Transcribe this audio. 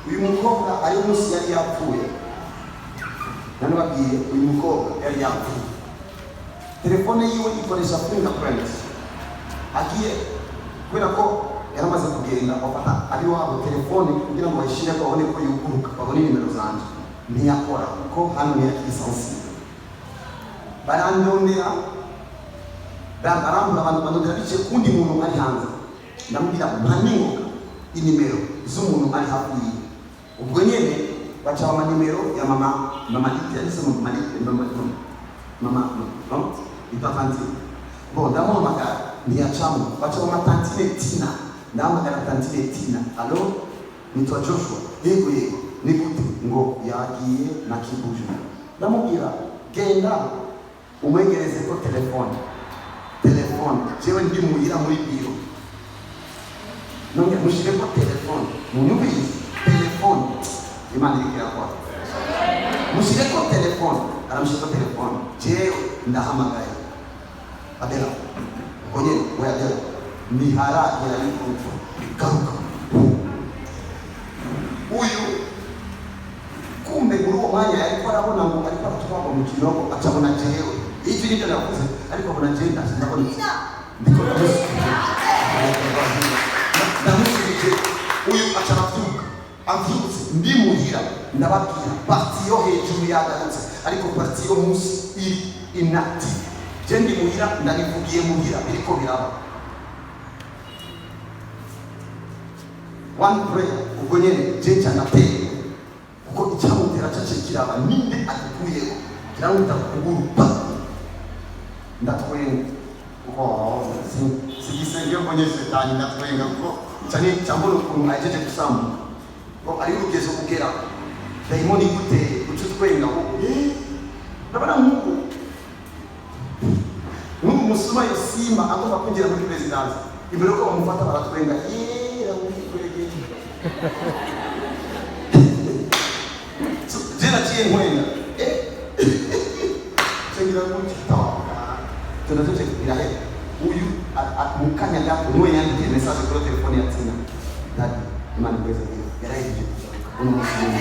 uyu mukobwa ari umunsi yari yapfuye, nanababwiye uyu mukobwa yari yapfuye, telefone yiwe ikoresha fingerprint. Agiye kubera ko yaramaze kugenda bafata ari wabo telefone kugira ngo bayishire ko babone ko yuguruka, babone nimero zanje, ntiyakora kuko hano ni sensitive. Barandondera barambura abantu bandondera bice kundi muntu ari hanze, ndamubwira mpaningoka inimero z'umuntu ari hafi yiwe. Ubwo nyene baca amanimero ya mama Liti, yari se mama no itafantine. Bon, ndamuhamagara ntiyacamo, baca tantine Tina, ndahamagara tantine Tina, alo nitwa Joshua, yego ni gute? Ngo yagiye na Kibuju. Ndamubwira genda umwegereze ko telefone, jewe ndi muhira muri biro, nonge mushire ko telefone, munyumvise telefone, Imana iri kirakora, mushire ko telefone, aramushire ko telefone, jewe ndahamagaye Adela, konye we Adela, mihara ya yuko garuka. Uyu kumbe muri uwo mwanya yariko arabona ngo ariko aratwaba mu kirogo, acabona jewe icyo nibyo navuze, ariko abona jewe ndakora ndiko ndamusubije. Uyu acaravyuka avyutse ndi muhira, ndababwira parti yo hejuru yagarutse, ariko parti yo munsi iri inactive. Je ndi muhira, ndanivugiye muhira biriko biraba. One prayer ubwo nyene je cyanateye kuko icyamutera cyace kiraba ninde akuyeho kiramuta kugurupa ndatwenga ko sigisenge mbonye shetani ndatwenga ko cyane cyambona ukuntu ajeje gusamba ko ari urugezo kugera daimoni gute ucutwenga ko ndabona nk'uko umusuma yosimba agomba kwinjira muri presidence, imbere ko bamufata baratwenga jena chiye nkwenga chengira kuchitawa tunazote birahe uyu mukanya gapo niwe yandike message kuri telefone ya Tina, dadi Imana kweza yaraje uno musuma